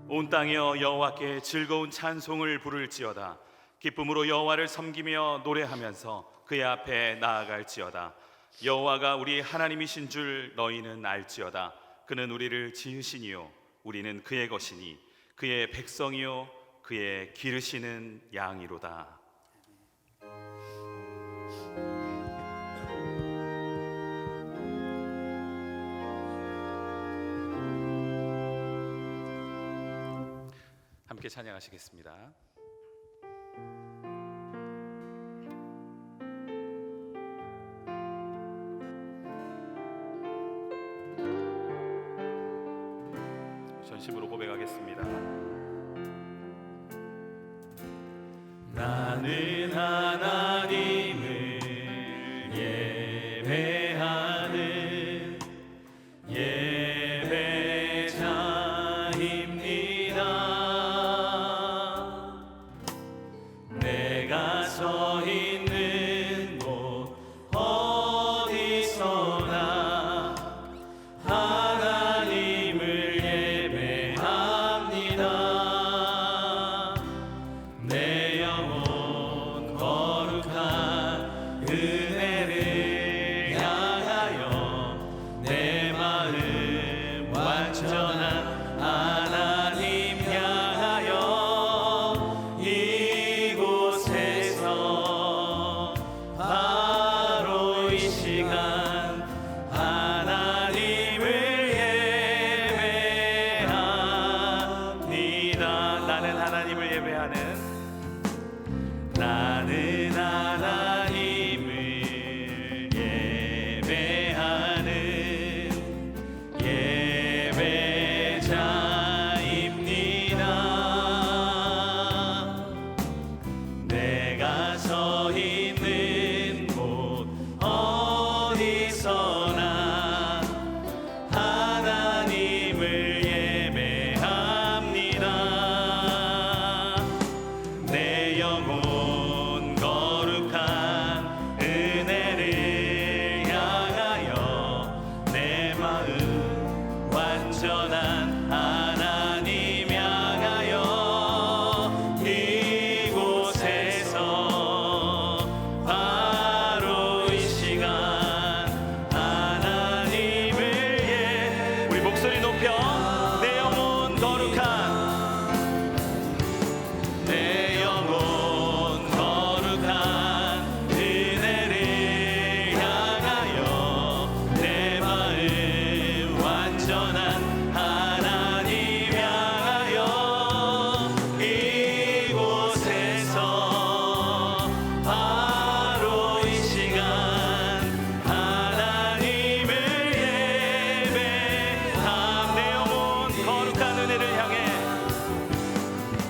온 땅이여 여호와께 즐거운 찬송을 부를지어다. 기쁨으로 여호와를 섬기며 노래하면서 그의 앞에 나아갈지어다. 여호와가 우리 하나님이신 줄 너희는 알지어다. 그는 우리를 지으시니요 우리는 그의 것이니 그의 백성이요 그의 기르시는 양이로다. 함께 찬양하시겠습니다. 전심으로 고백하겠습니다. 나는 하나님을 예배하는 예배자입니다. 내가 서 있는 곳 어디서나 하나님을 예배합니다. 내 영혼 거룩한 은혜를 향하여 내 마음 완전한 하나님 향하여 이곳에서 바로 이 시간 하나님을 예배합니다. 나는 하나님을 예배하는 예배자입니다. 내가 서 있는 곳 어디서나 하나님을 예배합니다. 내 영혼 거룩한 은혜를 향하여 내 마음 완전한 하나님 향하여 이곳에서 바로 이 시간 하나님을 우리 목소리 높여 내 영혼 거룩한 내 영혼 거룩한 은혜를 향하여 내 마음 완전한 하나님 향하여 이곳에서 바로 이 시간 하나님을 예배함. 내 영혼 거룩한 은혜를 향해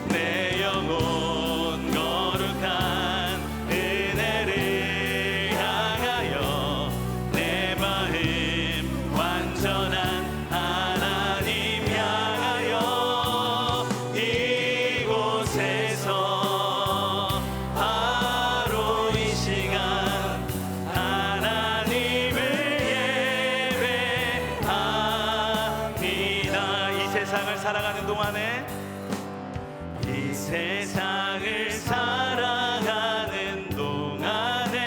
내 영혼 거룩한 은혜를 향하여 내 마음 완전한 하나님 향하여 이곳에서 바로 이 시간 하나님을 예배합니다. 이 세상을 살아가는 동안에 이 세상을 살아가는 동안에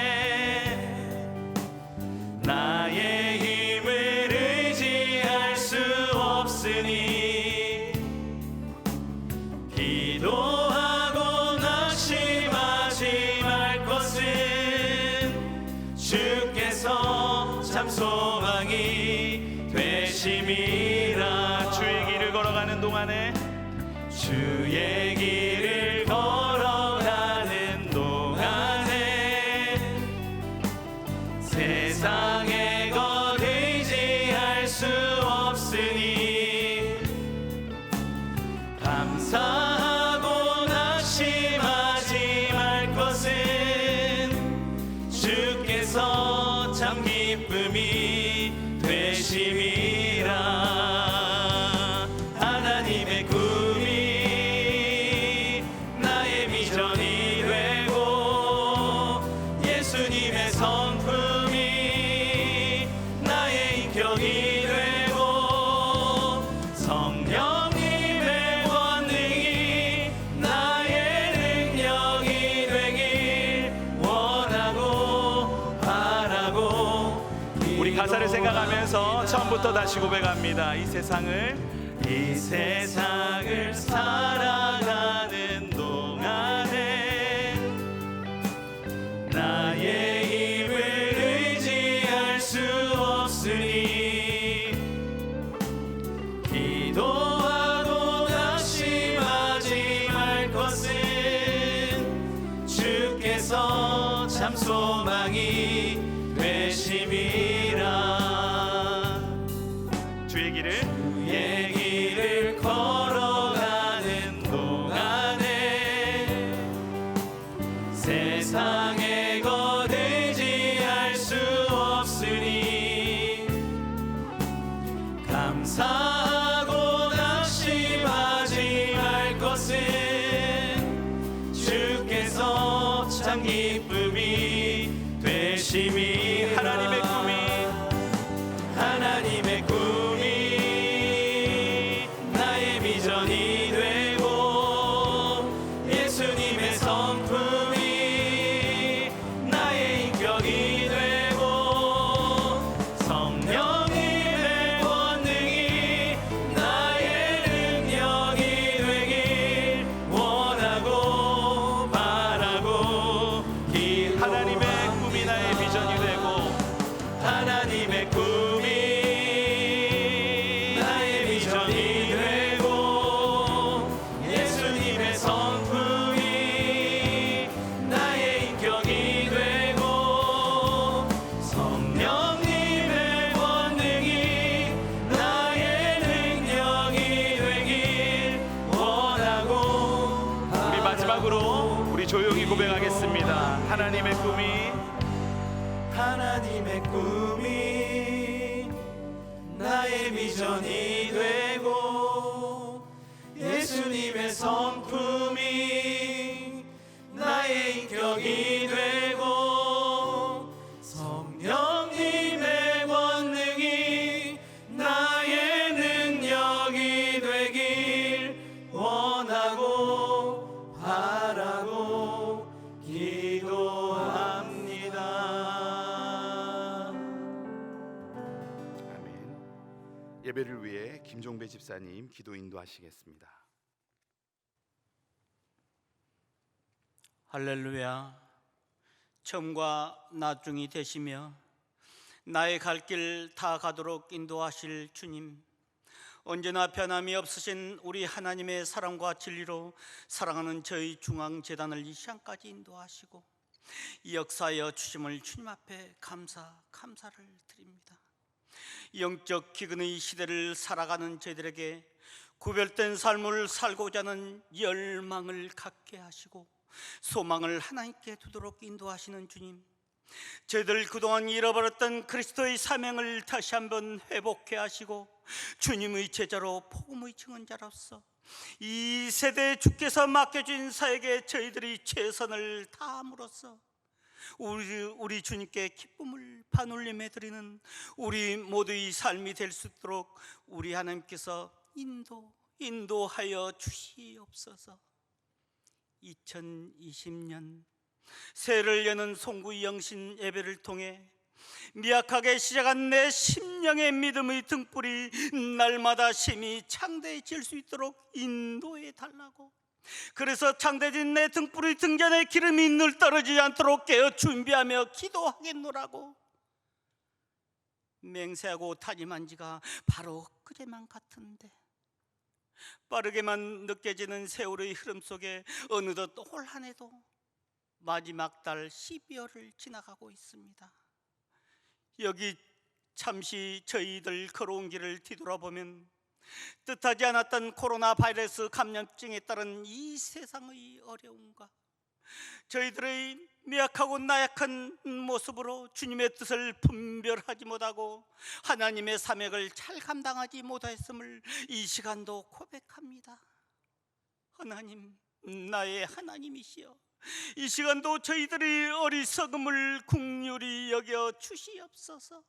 나의 힘을 의지할 수 없으니 기도하고 낙심하지 말 것은 주께서 참 소망이 되심이라. 주의 길을 걸어가는 동안에 주의 길을 걸어가는 동안에 세상에 것 의지할 수 없으니 감사하고 낙심하지 말 것은 주께서 참 기쁨이 되심이라. 하나님의 꿈이 나의 세상을 생각하면서 처음부터 다시 고백합니다. 이 세상을 살아가는 동안에 나의 힘을 의지할 수 없으니 기도하고 낙심하지 말 것은 주께서 참 소망이 되심이라. 주의 길을 걸어가는 동안에 세상에 것 의지할 수 없으니 감사하고 낙심하지 말 것은 주께서 참 기쁨이 되심이. 하나님의 꿈이 나의 비전이 되고 예수님의 성품이 나의 인격이 되고 성령님의 권능이 나의 능력이 되길 원하고 바라고 하나님의 꿈이 나의 비전이 되고 하나님의 꿈이 나의 비전이 되고 예수님의 성품이 나의 인격이 되고 성령님의 권능이 나의 능력이 되길 원하고. 우리 마지막으로 우리 조용히 고백하겠습니다. 하나님의 꿈이 나의 비전이 되고 예수님의 성품이 나의 인격이 되고 성령님의 권능이 나의 능력이 되길 원하고 바라고 기도합니다. 예배를 위해 김종배 집사님 기도 인도하시겠습니다. 할렐루야. 처음과 나중이 되시며 나의 갈 길 다 가도록 인도하실 주님, 언제나 변함이 없으신 우리 하나님의 사랑과 진리로 사랑하는 저희 중앙재단을 이 시간까지 인도하시고 역사하여 주심을 주님 앞에 감사를 드립니다. 영적 기근의 시대를 살아가는 저희들에게 구별된 삶을 살고자 하는 열망을 갖게 하시고 소망을 하나님께 두도록 인도하시는 주님, 저희들 그동안 잃어버렸던 그리스도의 사명을 다시 한번 회복해 하시고 주님의 제자로 복음의 증언자로서 이 세대에 주께서 맡겨진 사역에 저희들이 최선을 다함으로써 우리 주님께 기쁨을 반올림해 드리는 우리 모두의 삶이 될 수 있도록 우리 하나님께서 인도하여 주시옵소서. 2020년 새해를 여는 송구 영신 예배를 통해 미약하게 시작한 내 심령의 믿음의 등불이 날마다 심히 창대해질 수 있도록 인도해 달라고, 그래서 창대해진 내 등불의 등잔에 기름이 늘 떨어지지 않도록 깨어 준비하며 기도하겠노라고 맹세하고 다짐한 지가 바로 그제만 같은데, 빠르게만 느껴지는 세월의 흐름 속에 어느덧 올 한 해도 마지막 달 12월을 지나가고 있습니다. 여기 잠시 저희들 걸어온 길을 뒤돌아보면 뜻하지 않았던 코로나 바이러스 감염증에 따른 이 세상의 어려움과 저희들의 미약하고 나약한 모습으로 주님의 뜻을 분별하지 못하고 하나님의 사명을 잘 감당하지 못했음을 이 시간도 고백합니다. 하나님, 나의 하나님이시여, 이 시간도 저희들의 어리석음을 긍휼히 여겨 주시옵소서.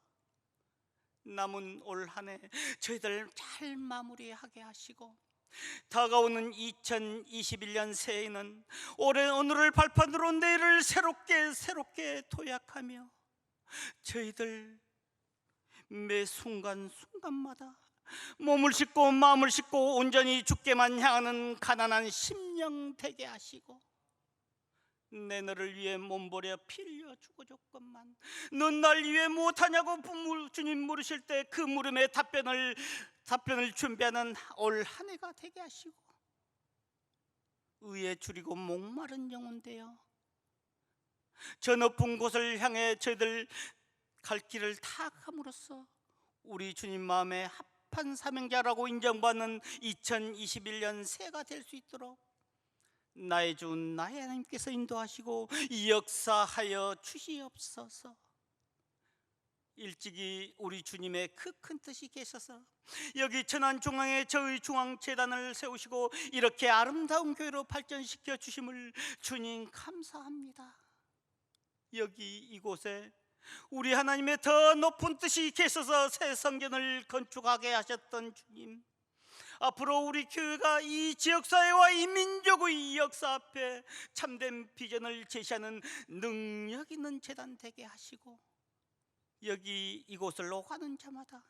남은 올 한 해 저희들 잘 마무리하게 하시고 다가오는 2021년 새해에는 오늘을 발판으로 내일을 새롭게 도약하며 저희들 매 순간순간마다 몸을 싣고 마음을 싣고 온전히 주께만 향하는 가난한 심령 되게 하시고, 내 너를 위해 몸버려 피 흘려 죽어줬건만 넌 날 위해 못하냐고 주님 물으실 때 그 물음에 답변을 준비하는 올 한 해가 되게 하시고, 의에 줄이고 목마른 영혼 되어 저 높은 곳을 향해 저희들 갈 길을 다 감으로써 우리 주님 마음에 합한 사명자라고 인정받는 2021년 새해가 될 수 있도록 나의 주 나의 하나님께서 인도하시고 역사하여 주시옵소서. 일찍이 우리 주님의 그 큰 뜻이 계셔서 여기 천안중앙에 저희 중앙재단을 세우시고 이렇게 아름다운 교회로 발전시켜 주심을 주님 감사합니다. 여기 이곳에 우리 하나님의 더 높은 뜻이 계셔서 새 성전을 건축하게 하셨던 주님, 앞으로 우리 교회가 이 지역사회와 이 민족의 역사 앞에 참된 비전을 제시하는 능력 있는 재단 되게 하시고, 여기 이곳을 오가는 자마다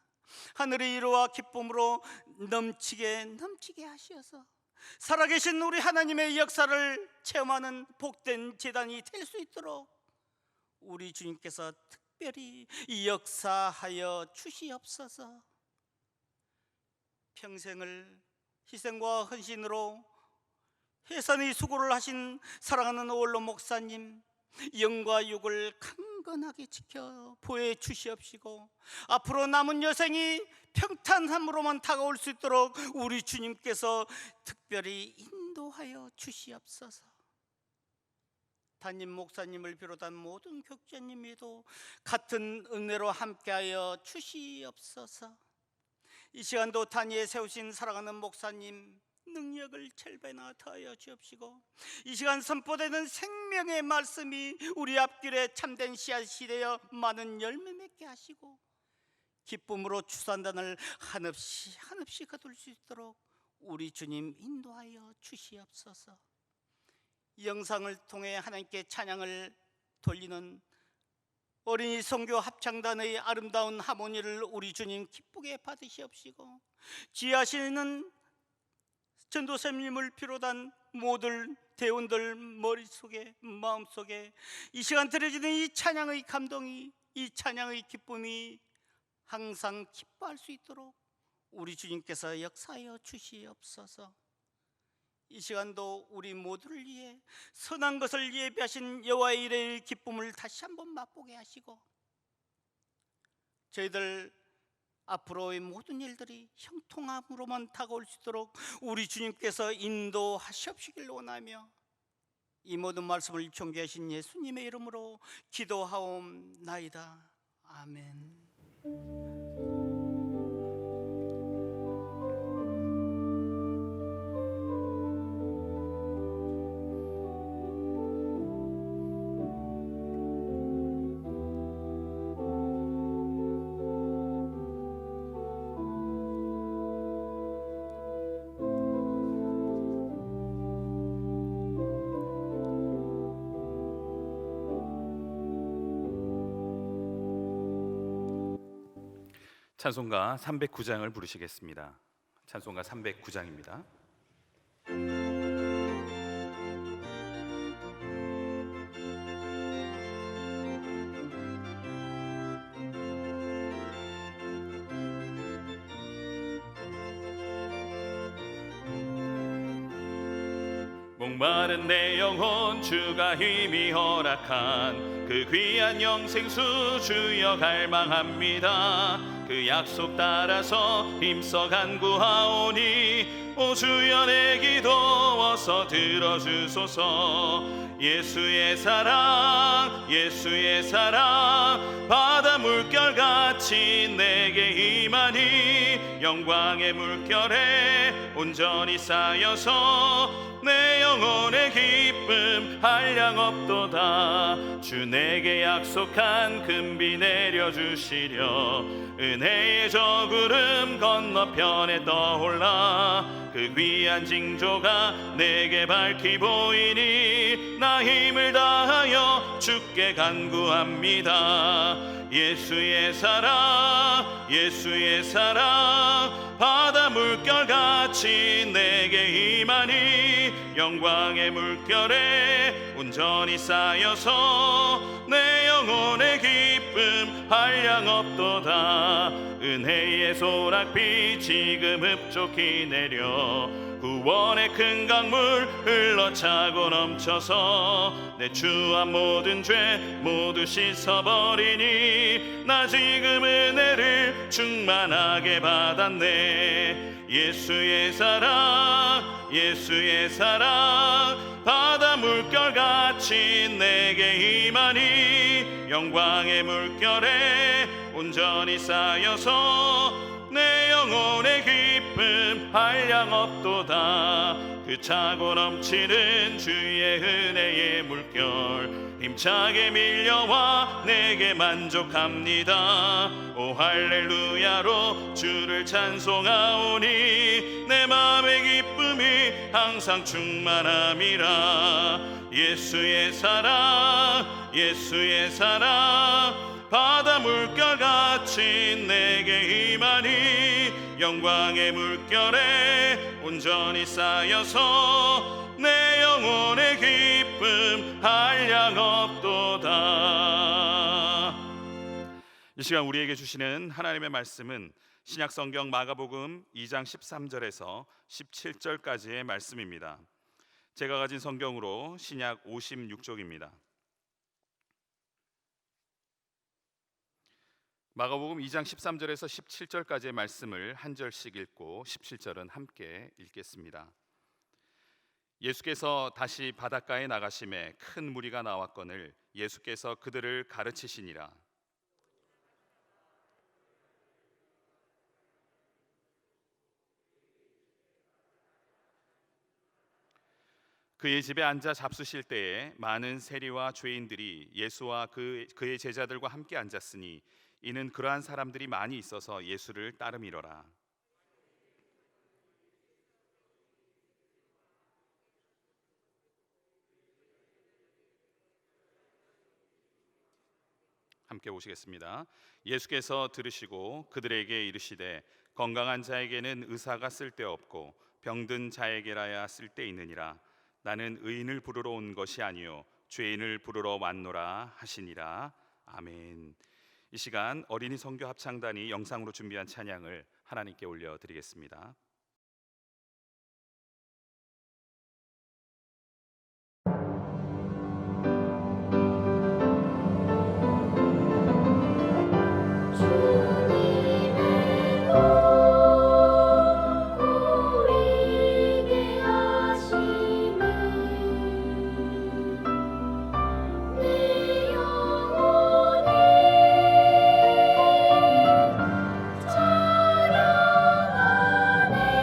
하늘의 위로와 기쁨으로 넘치게 하시어서 살아계신 우리 하나님의 역사를 체험하는 복된 재단이 될 수 있도록 우리 주님께서 특별히 역사하여 주시옵소서. 평생을 희생과 헌신으로 해산의 수고를 하신 사랑하는 오월로 목사님, 영과 육을 강건하게 지켜 보혜 주시옵시고 앞으로 남은 여생이 평탄함으로만 다가올 수 있도록 우리 주님께서 특별히 인도하여 주시옵소서. 담임 목사님을 비롯한 모든 교육자님에도 같은 은혜로 함께하여 주시옵소서. 이 시간도 단위에 세우신 사랑하는 목사님 능력을 7배나 더하여 주옵시고, 이 시간 선포되는 생명의 말씀이 우리 앞길에 참된 씨앗이 되어 많은 열매 맺게 하시고 기쁨으로 추수한단을 한없이 거둘 수 있도록 우리 주님 인도하여 주시옵소서. 영상을 통해 하나님께 찬양을 돌리는 어린이 선교 합창단의 아름다운 하모니를 우리 주님 기쁘게 받으시옵시고, 지하시는 전도사님을 비롯한 모든 대원들 머릿속에 마음속에 이 시간 드려지는 이 찬양의 감동이, 이 찬양의 기쁨이 항상 기뻐할 수 있도록 우리 주님께서 역사하여 주시옵소서. 이 시간도 우리 모두를 위해 선한 것을 예비하신 여호와의 일의 기쁨을 다시 한번 맛보게 하시고, 저희들 앞으로의 모든 일들이 형통함으로만 다가올 수 있도록 우리 주님께서 인도하시옵시길 원하며, 이 모든 말씀을 존귀하신 예수님의 이름으로 기도하옵나이다. 아멘. 찬송가 309장을 부르시겠습니다. 찬송가 309장입니다. 목마른 내 영혼 주가 힘이 허락한 그 귀한 영생수 주여 갈망합니다. 그 약속 따라서 힘써 간구하오니 오 주여 내 기도 어서 들어주소서. 예수의 사랑 예수의 사랑 바다 물결같이 내게 임하니 영광의 물결에 온전히 쌓여서 내 영혼의 기쁨 한량없도다. 주 내게 약속한 금비 내려주시려 은혜의 저 구름 건너편에 떠올라 그 귀한 징조가 내게 밝히 보이니 나 힘을 다하여 주께 간구합니다. 예수의 사랑 예수의 사랑 바다 물결같이 내게 임하니 영광의 물결에 온전히 쌓여서 내 영혼의 기쁨 한량없도다. 은혜의 소낙비 지금 흡족히 내려 구원의 큰 강물 흘러차고 넘쳐서 내 주와 모든 죄 모두 씻어버리니 나 지금 은혜를 충만하게 받았네. 예수의 사랑 예수의 사랑 바다 물결같이 내게 임하니 영광의 물결에 온전히 쌓여서 내 영혼의 기쁨 한량없도다. 그 차고 넘치는 주의 은혜의 물결 힘차게 밀려와 내게 만족합니다. 오 할렐루야로 주를 찬송하오니 내 마음의 기쁨이 항상 충만함이라. 예수의 사랑 예수의 사랑 바다 물결같이 내게 임하니 영광의 물결에 온전히 쌓여서 내 영혼의 기쁨 한량없도다. 이 시간 우리에게 주시는 하나님의 말씀은 신약성경 마가복음 2장 13절에서 17절까지의 말씀입니다. 제가 가진 성경으로 신약 56쪽입니다. 마가복음 2장 13절에서 17절까지의 말씀을 한 절씩 읽고 17절은 함께 읽겠습니다. 예수께서 다시 바닷가에 나가심에 큰 무리가 나왔거늘 예수께서 그들을 가르치시니라. 그의 집에 앉아 잡수실 때에 많은 세리와 죄인들이 예수와 그의 제자들과 함께 앉았으니 이는 그러한 사람들이 많이 있어서 예수를 따름이러라. 함께 보시겠습니다. 예수께서 들으시고 그들에게 이르시되 건강한 자에게는 의사가 쓸데없고 병든 자에게라야 쓸데있느니라. 나는 의인을 부르러 온 것이 아니요 죄인을 부르러 왔노라 하시니라. 아멘. 이 시간 어린이 선교 합창단이 영상으로 준비한 찬양을 하나님께 올려드리겠습니다. 찬양하네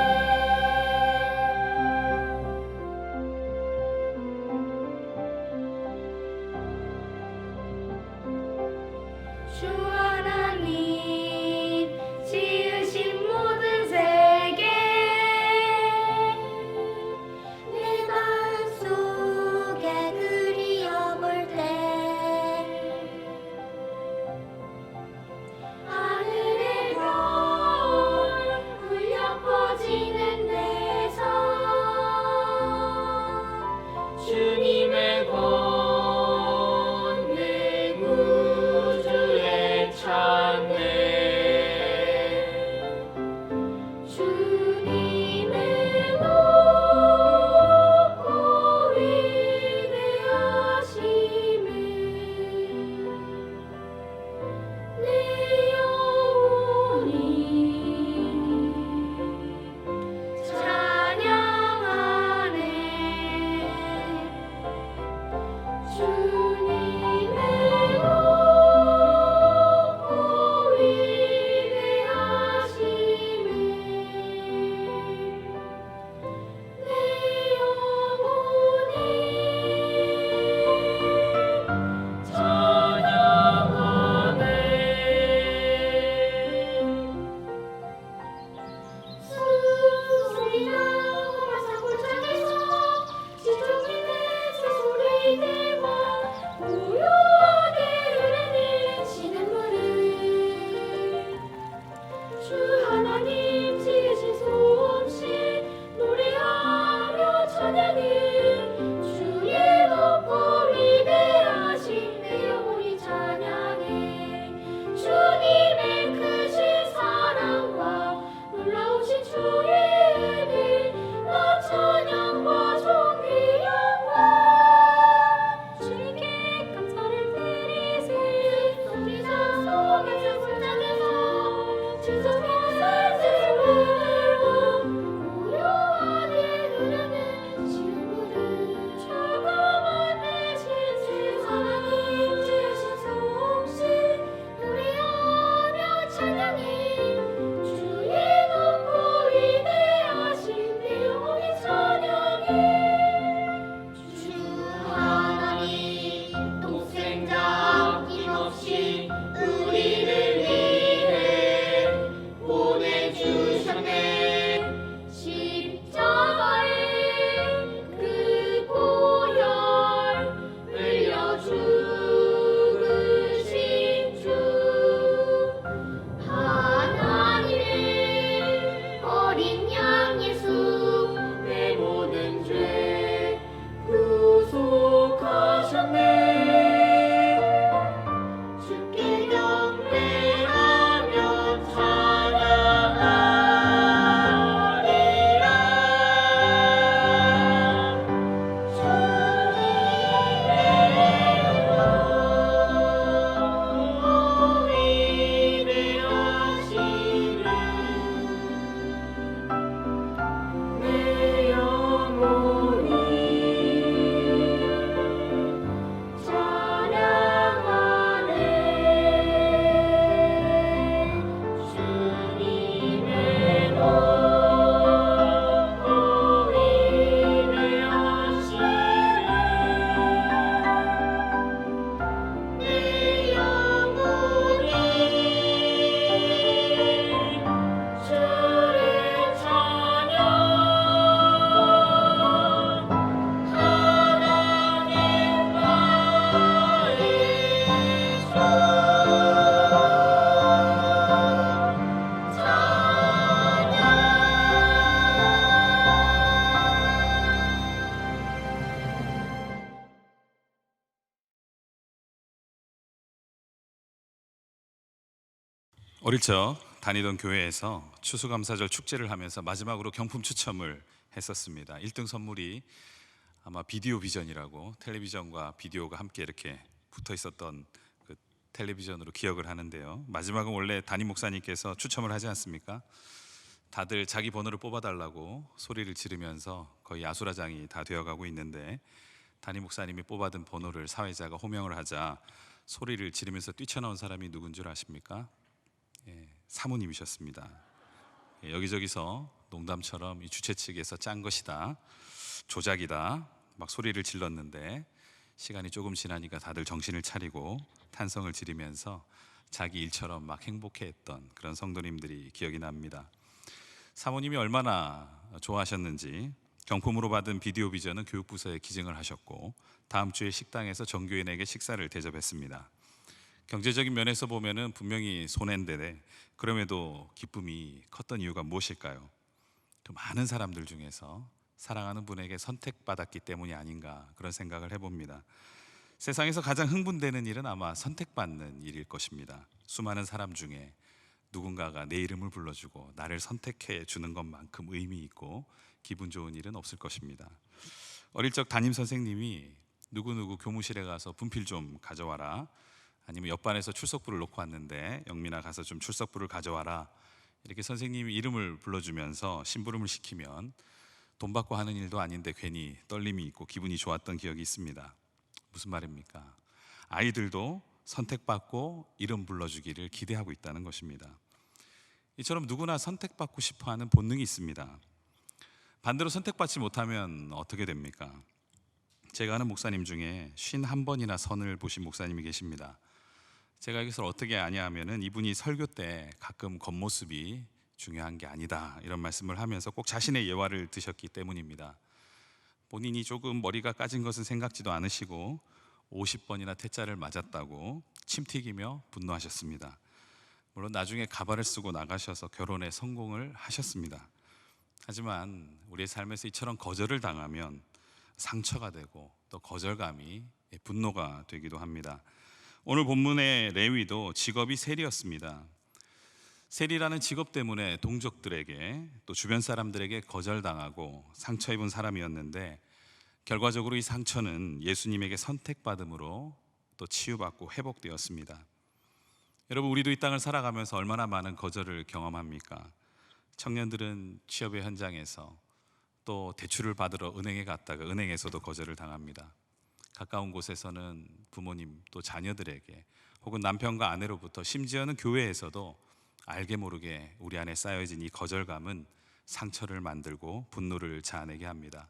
주셨네. 십자가에 그 보혈 흘려 죽으신 주 하나님의 어린 양 예수 내 모든 죄 구속하셨네. 주께 경배하며 찬양하리라. 주님의 위대하시네. 내 영혼이 찬양하네. 주님의 높고 위대하시네. 내 영혼이 주를 찬양. 하나님 나의 주 어릴 적 다니던 교회에서 추수감사절 축제를 하면서 마지막으로 경품 추첨을 했었습니다. 1등 선물이 아마 비디오 비전이라고 텔레비전과 비디오가 함께 이렇게 붙어 있었던 그 텔레비전으로 기억을 하는데요. 마지막은 원래 담임 목사님께서 추첨을 하지 않습니까? 다들 자기 번호를 뽑아달라고 소리를 지르면서 거의 아수라장이 다 되어가고 있는데, 담임 목사님이 뽑아둔 번호를 사회자가 호명을 하자 소리를 지르면서 뛰쳐나온 사람이 누군 줄 아십니까? 사모님이셨습니다. 여기저기서 농담처럼 이 주최 측에서 짠 것이다, 조작이다 막 소리를 질렀는데, 시간이 조금 지나니까 다들 정신을 차리고 탄성을 지르면서 자기 일처럼 막 행복해했던 그런 성도님들이 기억이 납니다. 사모님이 얼마나 좋아하셨는지 경품으로 받은 비디오 비전은 교육부서에 기증을 하셨고, 다음 주에 식당에서 전교인에게 식사를 대접했습니다. 경제적인 면에서 보면은 분명히 손해인데 그럼에도 기쁨이 컸던 이유가 무엇일까요? 그 많은 사람들 중에서 사랑하는 분에게 선택받았기 때문이 아닌가, 그런 생각을 해봅니다. 세상에서 가장 흥분되는 일은 아마 선택받는 일일 것입니다. 수많은 사람 중에 누군가가 내 이름을 불러주고 나를 선택해 주는 것만큼 의미 있고 기분 좋은 일은 없을 것입니다. 어릴 적 담임 선생님이 누구누구 교무실에 가서 분필 좀 가져와라, 아니면 옆반에서 출석부를 놓고 왔는데 영민아 가서 좀 출석부를 가져와라, 이렇게 선생님이 이름을 불러주면서 심부름을 시키면 돈 받고 하는 일도 아닌데 괜히 떨림이 있고 기분이 좋았던 기억이 있습니다. 무슨 말입니까? 아이들도 선택받고 이름 불러주기를 기대하고 있다는 것입니다. 이처럼 누구나 선택받고 싶어하는 본능이 있습니다. 반대로 선택받지 못하면 어떻게 됩니까? 제가 아는 목사님 중에 51번이나 선을 보신 목사님이 계십니다. 제가 이것을 어떻게 아냐 하면은 이분이 설교 때 가끔 겉모습이 중요한 게 아니다, 이런 말씀을 하면서 꼭 자신의 예화를 드셨기 때문입니다. 본인이 조금 머리가 까진 것은 생각지도 않으시고 50번이나 퇴짜를 맞았다고 침 튀기며 분노하셨습니다. 물론 나중에 가발을 쓰고 나가셔서 결혼에 성공을 하셨습니다. 하지만 우리의 삶에서 이처럼 거절을 당하면 상처가 되고 또 거절감이 분노가 되기도 합니다. 오늘 본문의 레위도 직업이 세리였습니다. 세리라는 직업 때문에 동족들에게 또 주변 사람들에게 거절당하고 상처 입은 사람이었는데, 결과적으로 이 상처는 예수님에게 선택받음으로 또 치유받고 회복되었습니다. 여러분, 우리도 이 땅을 살아가면서 얼마나 많은 거절을 경험합니까? 청년들은 취업의 현장에서, 또 대출을 받으러 은행에 갔다가 은행에서도 거절을 당합니다. 가까운 곳에서는 부모님 또 자녀들에게, 혹은 남편과 아내로부터, 심지어는 교회에서도 알게 모르게 우리 안에 쌓여진 이 거절감은 상처를 만들고 분노를 자아내게 합니다.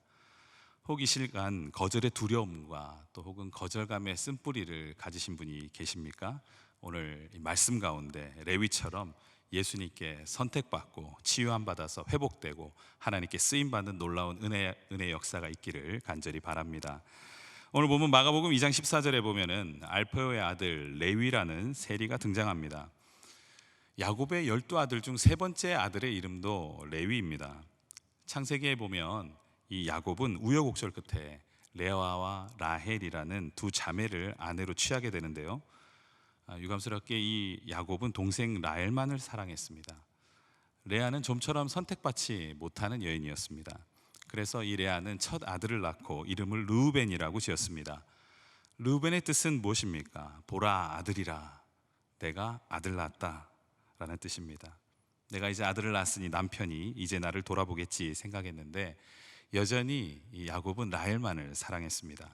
혹 이 시간 거절의 두려움과 또 혹은 거절감의 쓴뿌리를 가지신 분이 계십니까? 오늘 이 말씀 가운데 레위처럼 예수님께 선택받고 치유함 받아서 회복되고 하나님께 쓰임 받는 놀라운 은혜 역사가 있기를 간절히 바랍니다. 오늘 보면 마가복음 2장 14절에 보면은 알페오의 아들 레위라는 세리가 등장합니다. 야곱의 12아들 중 세 번째 아들의 이름도 레위입니다. 창세기에 보면 이 야곱은 우여곡절 끝에 레아와 라헬이라는 두 자매를 아내로 취하게 되는데요. 유감스럽게 이 야곱은 동생 라헬만을 사랑했습니다. 레아는 좀처럼 선택받지 못하는 여인이었습니다. 그래서 이 레아는 첫 아들을 낳고 이름을 르우벤이라고 지었습니다. 르우벤의 뜻은 무엇입니까? 보라 아들이라, 내가 아들 낳았다 라는 뜻입니다. 내가 이제 아들을 낳았으니 남편이 이제 나를 돌아보겠지 생각했는데 여전히 이 야곱은 라헬만을 사랑했습니다.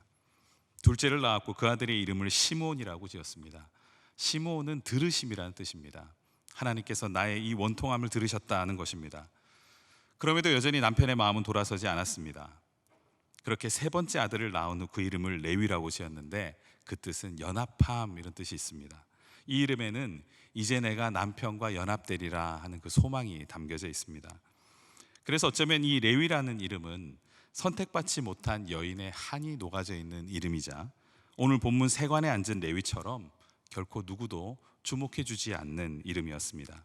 둘째를 낳았고 그 아들의 이름을 시므온이라고 지었습니다. 시므온은 들으심이라는 뜻입니다. 하나님께서 나의 이 원통함을 들으셨다는 것입니다. 그럼에도 여전히 남편의 마음은 돌아서지 않았습니다. 그렇게 세 번째 아들을 낳은 후 그 이름을 레위라고 지었는데 그 뜻은 연합함 이런 뜻이 있습니다. 이 이름에는 이제 내가 남편과 연합되리라 하는 그 소망이 담겨져 있습니다. 그래서 어쩌면 이 레위라는 이름은 선택받지 못한 여인의 한이 녹아져 있는 이름이자 오늘 본문 세관에 앉은 레위처럼 결코 누구도 주목해 주지 않는 이름이었습니다.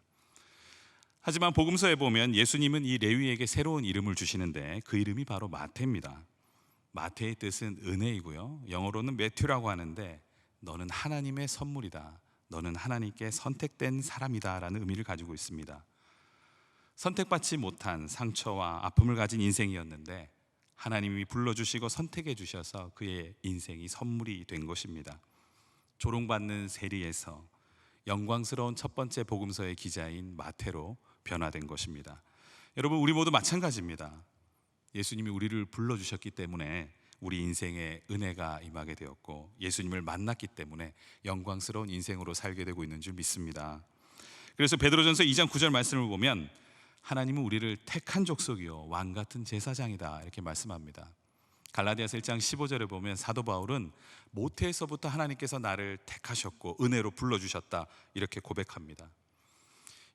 하지만 복음서에 보면 예수님은 이 레위에게 새로운 이름을 주시는데 그 이름이 바로 마태입니다. 마태의 뜻은 은혜이고요, 영어로는 매튜라고 하는데 너는 하나님의 선물이다, 너는 하나님께 선택된 사람이다 라는 의미를 가지고 있습니다. 선택받지 못한 상처와 아픔을 가진 인생이었는데 하나님이 불러주시고 선택해 주셔서 그의 인생이 선물이 된 것입니다. 조롱받는 세리에서 영광스러운 첫 번째 복음서의 기자인 마태로 변화된 것입니다. 여러분, 우리 모두 마찬가지입니다. 예수님이 우리를 불러주셨기 때문에 우리 인생에 은혜가 임하게 되었고 예수님을 만났기 때문에 영광스러운 인생으로 살게 되고 있는 줄 믿습니다. 그래서 베드로전서 2장 9절 말씀을 보면 하나님은 우리를 택한 족속이요 왕같은 제사장이다 이렇게 말씀합니다. 갈라디아서 1장 15절에 보면 사도 바울은 모태에서부터 하나님께서 나를 택하셨고 은혜로 불러주셨다 이렇게 고백합니다.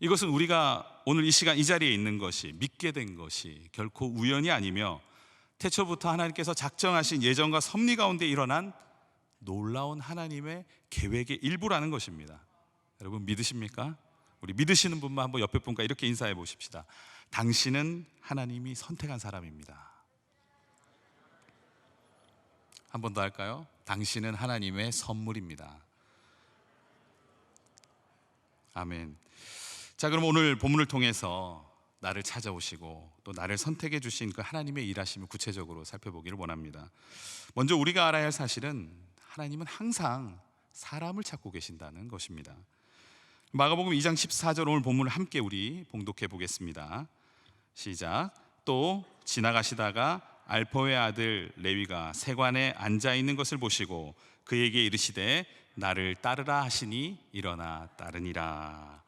이것은 우리가 오늘 이 시간 이 자리에 있는 것이, 믿게 된 것이 결코 우연이 아니며 태초부터 하나님께서 작정하신 예정과 섭리 가운데 일어난 놀라운 하나님의 계획의 일부라는 것입니다. 여러분 믿으십니까? 우리 믿으시는 분만 한번 옆에 분과 이렇게 인사해 보십시다. 당신은 하나님이 선택한 사람입니다. 한 번 더 할까요? 당신은 하나님의 선물입니다. 아멘. 자, 그럼 오늘 본문을 통해서 나를 찾아오시고 또 나를 선택해 주신 그 하나님의 일하심을 구체적으로 살펴보기를 원합니다. 먼저 우리가 알아야 할 사실은 하나님은 항상 사람을 찾고 계신다는 것입니다. 마가복음 2장 14절 오늘 본문을 함께 우리 봉독해 보겠습니다. 시작. 또 지나가시다가 알포의 아들 레위가 세관에 앉아 있는 것을 보시고 그에게 이르시되 나를 따르라 하시니 일어나 따르니라.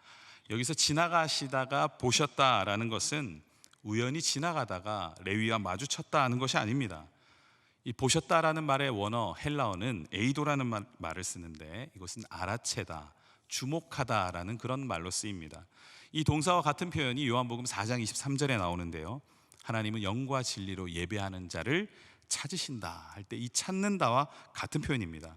여기서 지나가시다가 보셨다라는 것은 우연히 지나가다가 레위와 마주쳤다 하는 것이 아닙니다. 이 보셨다라는 말의 원어 헬라어는 에이도라는 말을 쓰는데 이것은 알아채다, 주목하다라는 그런 말로 쓰입니다. 이 동사와 같은 표현이 요한복음 4장 23절에 나오는데요, 하나님은 영과 진리로 예배하는 자를 찾으신다 할 때 이 찾는다와 같은 표현입니다.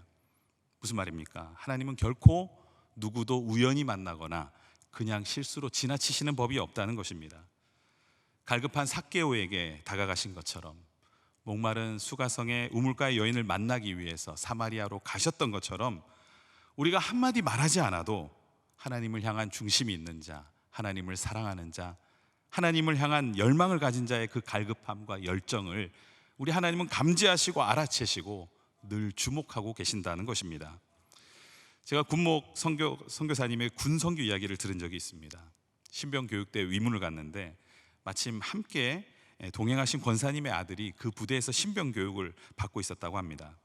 무슨 말입니까? 하나님은 결코 누구도 우연히 만나거나 그냥 실수로 지나치시는 법이 없다는 것입니다. 갈급한 삭개오에게 다가가신 것처럼, 목마른 수가성의 우물가의 여인을 만나기 위해서 사마리아로 가셨던 것처럼 우리가 한마디 말하지 않아도 하나님을 향한 중심이 있는 자, 하나님을 사랑하는 자, 하나님을 향한 열망을 가진 자의 그 갈급함과 열정을 우리 하나님은 감지하시고 알아채시고 늘 주목하고 계신다는 것입니다. 제가 군목 선교사님의 군 선교 이야기를 들은 적이 있습니다. 신병교육대 위문을 갔는데 마침 함께 동행하신 권사님의 아들이 그 부대에서 신병교육을 받고 있었다고 합니다.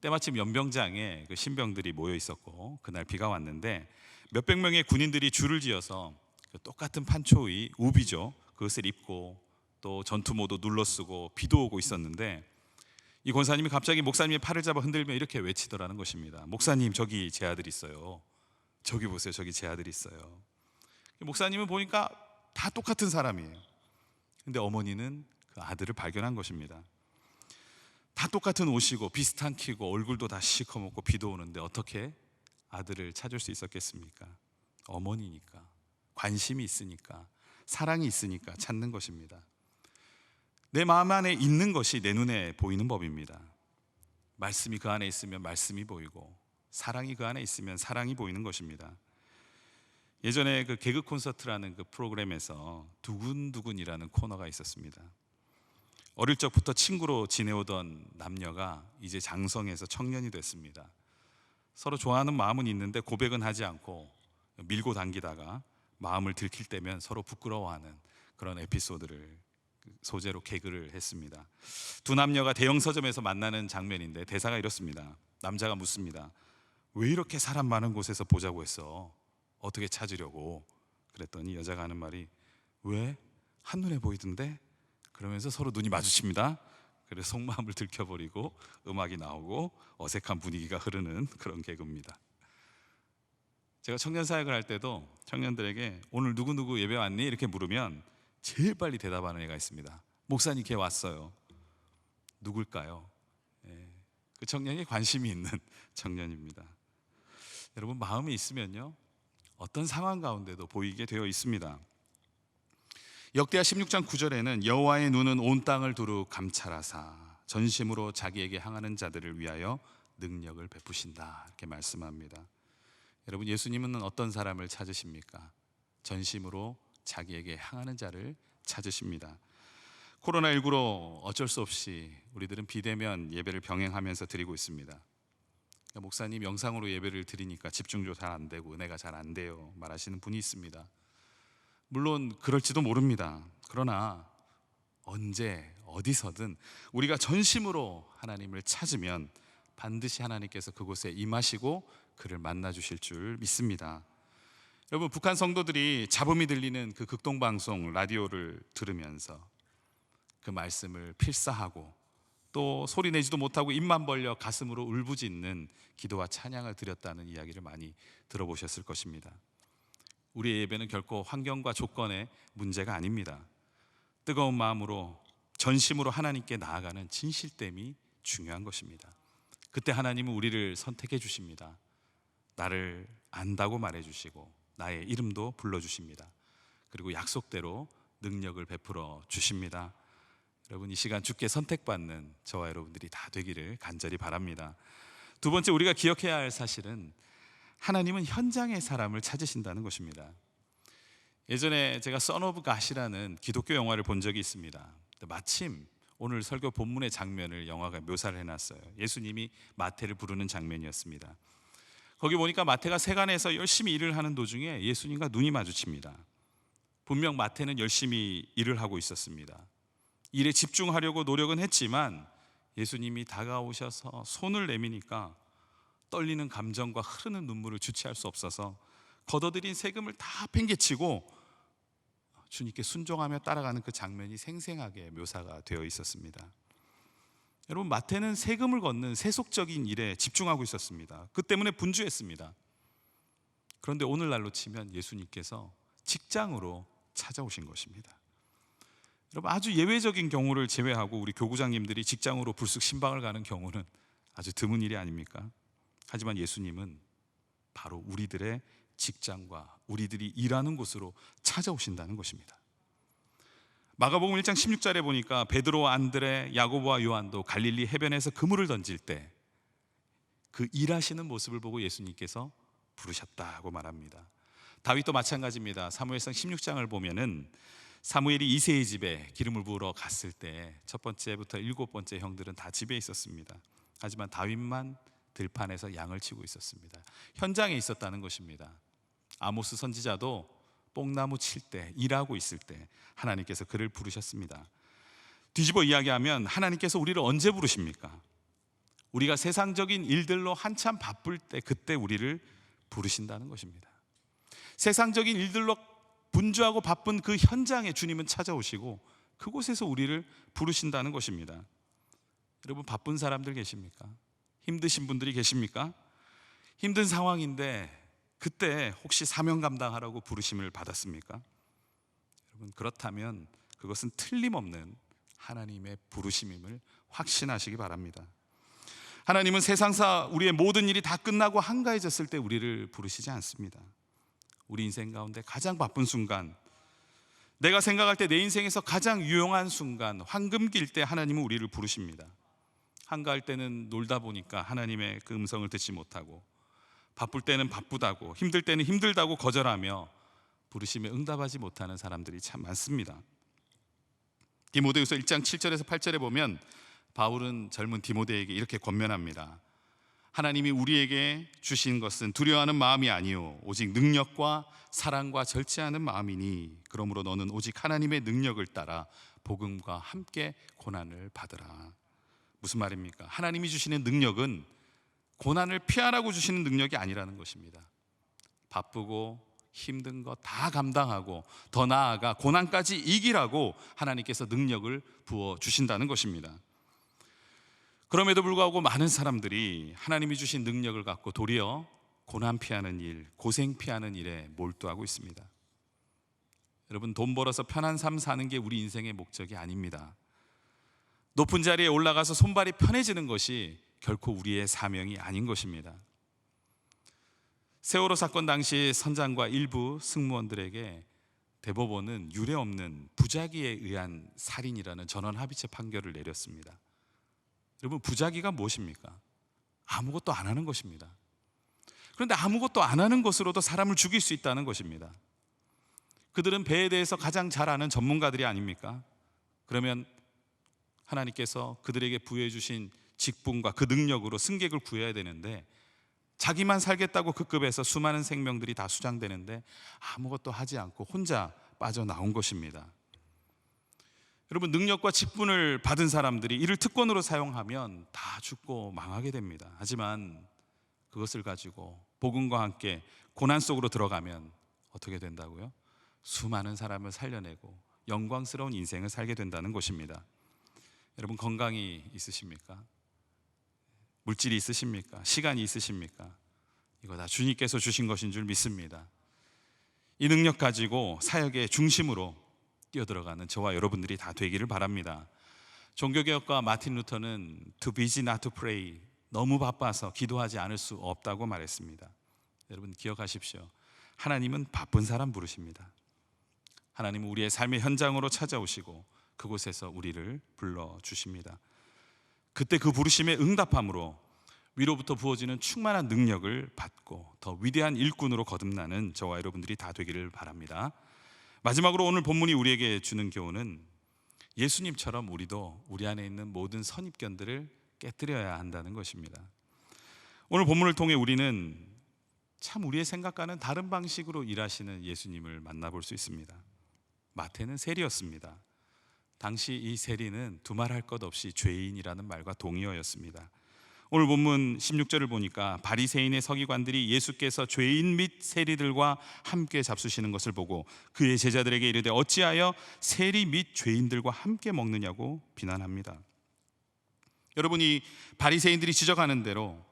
때마침 연병장에 그 신병들이 모여 있었고 그날 비가 왔는데 몇백 명의 군인들이 줄을 지어서 똑같은 판초의 우비죠, 그것을 입고 또 전투모도 눌러쓰고 비도 오고 있었는데 이 권사님이 갑자기 목사님의 팔을 잡아 흔들며 이렇게 외치더라는 것입니다. 목사님, 저기 제 아들 있어요. 저기 보세요, 저기 제 아들 있어요. 목사님은 보니까 다 똑같은 사람이에요. 근데 어머니는 그 아들을 발견한 것입니다. 다 똑같은 옷이고 비슷한 키고 얼굴도 다 시커멓고 비도 오는데 어떻게 아들을 찾을 수 있었겠습니까? 어머니니까, 관심이 있으니까, 사랑이 있으니까 찾는 것입니다. 내 마음 안에 있는 것이 내 눈에 보이는 법입니다. 말씀이 그 안에 있으면 말씀이 보이고, 사랑이 그 안에 있으면 사랑이 보이는 것입니다. 예전에 그 개그 콘서트라는 그 프로그램에서 두근두근이라는 코너가 있었습니다. 어릴 적부터 친구로 지내오던 남녀가 이제 장성해서 청년이 됐습니다. 서로 좋아하는 마음은 있는데 고백은 하지 않고 밀고 당기다가 마음을 들킬 때면 서로 부끄러워하는 그런 에피소드를 소재로 개그를 했습니다. 두 남녀가 대형 서점에서 만나는 장면인데 대사가 이렇습니다. 남자가 묻습니다. 왜 이렇게 사람 많은 곳에서 보자고 했어? 어떻게 찾으려고? 그랬더니 여자가 하는 말이 왜? 한눈에 보이던데? 그러면서 서로 눈이 마주칩니다. 그래서 속마음을 들켜버리고 음악이 나오고 어색한 분위기가 흐르는 그런 개그입니다. 제가 청년 사역을 할 때도 청년들에게 오늘 누구누구 예배 왔니? 이렇게 물으면 제일 빨리 대답하는 애가 있습니다. 목사님 걔 왔어요. 누굴까요? 그 청년이 관심이 있는 청년입니다. 여러분 마음이 있으면요 어떤 상황 가운데도 보이게 되어 있습니다. 역대하 16장 9절에는 여호와의 눈은 온 땅을 두루 감찰하사 전심으로 자기에게 향하는 자들을 위하여 능력을 베푸신다 이렇게 말씀합니다. 여러분 예수님은 어떤 사람을 찾으십니까? 전심으로 자기에게 향하는 자를 찾으십니다. 코로나19로 어쩔 수 없이 우리들은 비대면 예배를 병행하면서 드리고 있습니다. 목사님 영상으로 예배를 드리니까 집중도 잘 안 되고 은혜가 잘 안 돼요 말하시는 분이 있습니다. 물론 그럴지도 모릅니다. 그러나 언제 어디서든 우리가 전심으로 하나님을 찾으면 반드시 하나님께서 그곳에 임하시고 그를 만나 주실 줄 믿습니다. 여러분 북한 성도들이 잡음이 들리는 그 극동방송 라디오를 들으면서 그 말씀을 필사하고 또 소리 내지도 못하고 입만 벌려 가슴으로 울부짖는 기도와 찬양을 드렸다는 이야기를 많이 들어보셨을 것입니다. 우리의 예배는 결코 환경과 조건의 문제가 아닙니다. 뜨거운 마음으로 전심으로 하나님께 나아가는 진실됨이 중요한 것입니다. 그때 하나님은 우리를 선택해 주십니다. 나를 안다고 말해 주시고 나의 이름도 불러주십니다. 그리고 약속대로 능력을 베풀어 주십니다. 여러분 이 시간 주께 선택받는 저와 여러분들이 다 되기를 간절히 바랍니다. 두 번째 우리가 기억해야 할 사실은 하나님은 현장의 사람을 찾으신다는 것입니다. 예전에 제가 선 오브 갓이라는 기독교 영화를 본 적이 있습니다. 마침 오늘 설교 본문의 장면을 영화가 묘사를 해놨어요. 예수님이 마태를 부르는 장면이었습니다. 거기 보니까 마태가 세간에서 열심히 일을 하는 도중에 예수님과 눈이 마주칩니다. 분명 마태는 열심히 일을 하고 있었습니다. 일에 집중하려고 노력은 했지만 예수님이 다가오셔서 손을 내미니까 떨리는 감정과 흐르는 눈물을 주체할 수 없어서 걷어들인 세금을 다 팽개치고 주님께 순종하며 따라가는 그 장면이 생생하게 묘사가 되어 있었습니다. 여러분 마태는 세금을 걷는 세속적인 일에 집중하고 있었습니다. 그 때문에 분주했습니다. 그런데 오늘날로 치면 예수님께서 직장으로 찾아오신 것입니다. 여러분 아주 예외적인 경우를 제외하고 우리 교구장님들이 직장으로 불쑥 신방을 가는 경우는 아주 드문 일이 아닙니까? 하지만 예수님은 바로 우리들의 직장과 우리들이 일하는 곳으로 찾아오신다는 것입니다. 마가복음 1장 16절에 보니까 베드로와 안드레, 야고보와 요한도 갈릴리 해변에서 그물을 던질 때 그 일하시는 모습을 보고 예수님께서 부르셨다고 말합니다. 다윗도 마찬가지입니다. 사무엘상 16장을 보면은 사무엘이 이새의 집에 기름을 부으러 갔을 때 첫 번째부터 일곱 번째 형들은 다 집에 있었습니다. 하지만 다윗만 들판에서 양을 치고 있었습니다. 현장에 있었다는 것입니다. 아모스 선지자도 뽕나무 칠 때 일하고 있을 때 하나님께서 그를 부르셨습니다. 뒤집어 이야기하면 하나님께서 우리를 언제 부르십니까? 우리가 세상적인 일들로 한참 바쁠 때 그때 우리를 부르신다는 것입니다. 세상적인 일들로 분주하고 바쁜 그 현장에 주님은 찾아오시고 그곳에서 우리를 부르신다는 것입니다. 여러분 바쁜 사람들 계십니까? 힘드신 분들이 계십니까? 힘든 상황인데 그때 혹시 사명 감당하라고 부르심을 받았습니까? 여러분, 그렇다면 그것은 틀림없는 하나님의 부르심임을 확신하시기 바랍니다. 하나님은 세상사 우리의 모든 일이 다 끝나고 한가해졌을 때 우리를 부르시지 않습니다. 우리 인생 가운데 가장 바쁜 순간, 내가 생각할 때 내 인생에서 가장 유용한 순간, 황금기일 때 하나님은 우리를 부르십니다. 한가할 때는 놀다 보니까 하나님의 그 음성을 듣지 못하고, 바쁠 때는 바쁘다고, 힘들 때는 힘들다고 거절하며 부르심에 응답하지 못하는 사람들이 참 많습니다. 디모데후서 1장 7절에서 8절에 보면 바울은 젊은 디모데에게 이렇게 권면합니다. 하나님이 우리에게 주신 것은 두려워하는 마음이 아니요 오직 능력과 사랑과 절제하는 마음이니 그러므로 너는 오직 하나님의 능력을 따라 복음과 함께 고난을 받으라. 무슨 말입니까? 하나님이 주시는 능력은 고난을 피하라고 주시는 능력이 아니라는 것입니다. 바쁘고 힘든 거 다 감당하고 더 나아가 고난까지 이기라고 하나님께서 능력을 부어 주신다는 것입니다. 그럼에도 불구하고 많은 사람들이 하나님이 주신 능력을 갖고 도리어 고난 피하는 일, 고생 피하는 일에 몰두하고 있습니다. 여러분, 돈 벌어서 편한 삶 사는 게 우리 인생의 목적이 아닙니다. 높은 자리에 올라가서 손발이 편해지는 것이 결코 우리의 사명이 아닌 것입니다. 세월호 사건 당시 선장과 일부 승무원들에게 대법원은 유례 없는 부작위에 의한 살인이라는 전원 합의체 판결을 내렸습니다. 여러분, 부작위가 무엇입니까? 아무것도 안 하는 것입니다. 그런데 아무것도 안 하는 것으로도 사람을 죽일 수 있다는 것입니다. 그들은 배에 대해서 가장 잘 아는 전문가들이 아닙니까? 그러면 하나님께서 그들에게 부여해 주신 직분과 그 능력으로 승객을 구해야 되는데 자기만 살겠다고 그 급에서 수많은 생명들이 다 수장되는데 아무것도 하지 않고 혼자 빠져나온 것입니다. 여러분, 능력과 직분을 받은 사람들이 이를 특권으로 사용하면 다 죽고 망하게 됩니다. 하지만 그것을 가지고 복음과 함께 고난 속으로 들어가면 어떻게 된다고요? 수많은 사람을 살려내고 영광스러운 인생을 살게 된다는 것입니다. 여러분, 건강이 있으십니까? 물질이 있으십니까? 시간이 있으십니까? 이거 다 주님께서 주신 것인 줄 믿습니다. 이 능력 가지고 사역의 중심으로 뛰어들어가는 저와 여러분들이 다 되기를 바랍니다. 종교개혁가 마틴 루터는 To busy not to pray, 너무 바빠서 기도하지 않을 수 없다고 말했습니다. 여러분, 기억하십시오. 하나님은 바쁜 사람 부르십니다. 하나님은 우리의 삶의 현장으로 찾아오시고 그곳에서 우리를 불러주십니다. 그때 그 부르심에 응답함으로 위로부터 부어지는 충만한 능력을 받고 더 위대한 일꾼으로 거듭나는 저와 여러분들이 다 되기를 바랍니다. 마지막으로 오늘 본문이 우리에게 주는 교훈은 예수님처럼 우리도 우리 안에 있는 모든 선입견들을 깨뜨려야 한다는 것입니다. 오늘 본문을 통해 우리는 참 우리의 생각과는 다른 방식으로 일하시는 예수님을 만나볼 수 있습니다. 마태는 세리였습니다. 당시 이 세리는 두말할 것 없이 죄인이라는 말과 동의어였습니다. 오늘 본문 16절을 보니까 바리새인의 서기관들이 예수께서 죄인 및 세리들과 함께 잡수시는 것을 보고 그의 제자들에게 이르되 어찌하여 세리 및 죄인들과 함께 먹느냐고 비난합니다. 여러분이 바리새인들이 지적하는 대로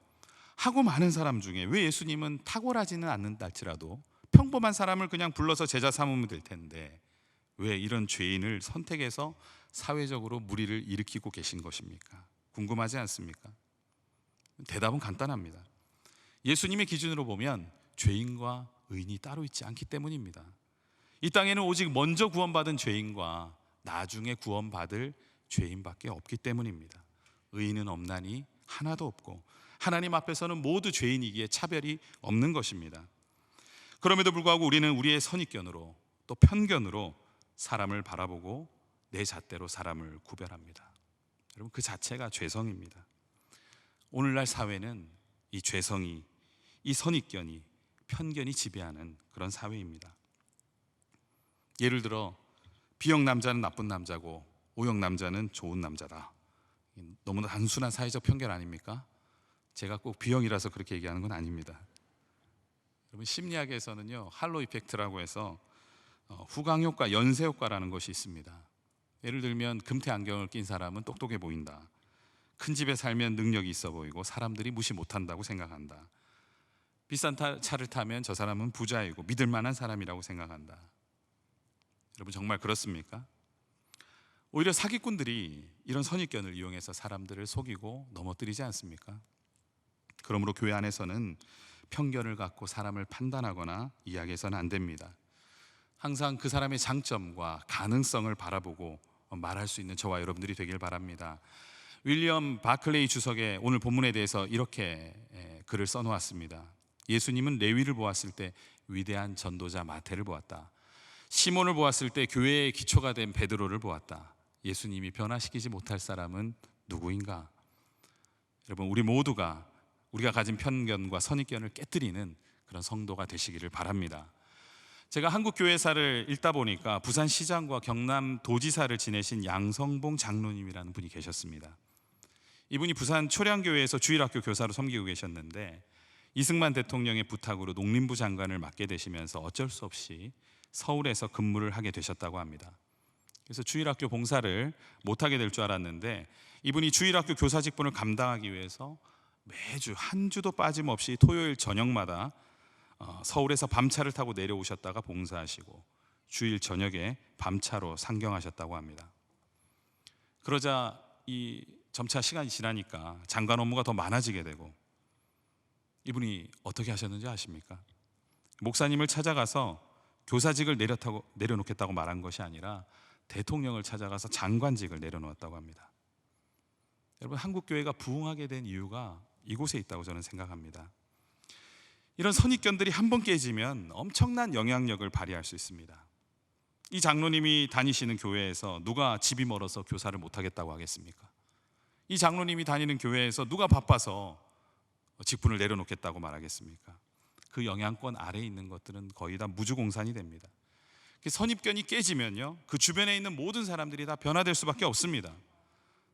하고 많은 사람 중에 왜 예수님은 탁월하지는 않는다 할지라도 평범한 사람을 그냥 불러서 제자 삼으면 될 텐데 왜 이런 죄인을 선택해서 사회적으로 무리를 일으키고 계신 것입니까? 궁금하지 않습니까? 대답은 간단합니다. 예수님의 기준으로 보면 죄인과 의인이 따로 있지 않기 때문입니다. 이 땅에는 오직 먼저 구원받은 죄인과 나중에 구원받을 죄인밖에 없기 때문입니다. 의인은 없나니 하나도 없고 하나님 앞에서는 모두 죄인이기에 차별이 없는 것입니다. 그럼에도 불구하고 우리는 우리의 선입견으로 또 편견으로 사람을 바라보고 내 잣대로 사람을 구별합니다. 여러분, 그 자체가 죄성입니다. 오늘날 사회는 이 죄성이, 이 선입견이, 편견이 지배하는 그런 사회입니다. 예를 들어 B형 남자는 나쁜 남자고 O형 남자는 좋은 남자다. 너무나 단순한 사회적 편견 아닙니까? 제가 꼭 B형이라서 그렇게 얘기하는 건 아닙니다. 여러분, 심리학에서는요 할로 이펙트라고 해서 후광효과, 연쇄효과라는 것이 있습니다. 예를 들면 금태 안경을 낀 사람은 똑똑해 보인다. 큰 집에 살면 능력이 있어 보이고 사람들이 무시 못한다고 생각한다. 비싼 차를 타면 저 사람은 부자이고 믿을 만한 사람이라고 생각한다. 여러분 정말 그렇습니까? 오히려 사기꾼들이 이런 선입견을 이용해서 사람들을 속이고 넘어뜨리지 않습니까? 그러므로 교회 안에서는 편견을 갖고 사람을 판단하거나 이야기해서는 안 됩니다. 항상 그 사람의 장점과 가능성을 바라보고 말할 수 있는 저와 여러분들이 되길 바랍니다. 윌리엄 바클레이 주석의 오늘 본문에 대해서 이렇게 글을 써놓았습니다. 예수님은 레위를 보았을 때 위대한 전도자 마태를 보았다. 시몬을 보았을 때 교회의 기초가 된 베드로를 보았다. 예수님이 변화시키지 못할 사람은 누구인가? 여러분, 우리 모두가 우리가 가진 편견과 선입견을 깨뜨리는 그런 성도가 되시기를 바랍니다. 제가 한국 교회사를 읽다 보니까 부산시장과 경남도지사를 지내신 양성봉 장로님이라는 분이 계셨습니다. 이분이 부산 초량교회에서 주일학교 교사로 섬기고 계셨는데 이승만 대통령의 부탁으로 농림부 장관을 맡게 되시면서 어쩔 수 없이 서울에서 근무를 하게 되셨다고 합니다. 그래서 주일학교 봉사를 못하게 될 줄 알았는데 이분이 주일학교 교사 직분을 감당하기 위해서 매주 한 주도 빠짐없이 토요일 저녁마다 서울에서 밤차를 타고 내려오셨다가 봉사하시고 주일 저녁에 밤차로 상경하셨다고 합니다. 그러자 이 점차 시간이 지나니까 장관 업무가 더 많아지게 되고 이분이 어떻게 하셨는지 아십니까? 목사님을 찾아가서 교사직을 내려놓겠다고 말한 것이 아니라 대통령을 찾아가서 장관직을 내려놓았다고 합니다. 여러분, 한국 교회가 부흥하게 된 이유가 이곳에 있다고 저는 생각합니다. 이런 선입견들이 한번 깨지면 엄청난 영향력을 발휘할 수 있습니다. 이 장로님이 다니시는 교회에서 누가 집이 멀어서 교사를 못하겠다고 하겠습니까? 이 장로님이 다니는 교회에서 누가 바빠서 직분을 내려놓겠다고 말하겠습니까? 그 영향권 아래에 있는 것들은 거의 다 무주공산이 됩니다. 선입견이 깨지면요, 그 주변에 있는 모든 사람들이 다 변화될 수밖에 없습니다.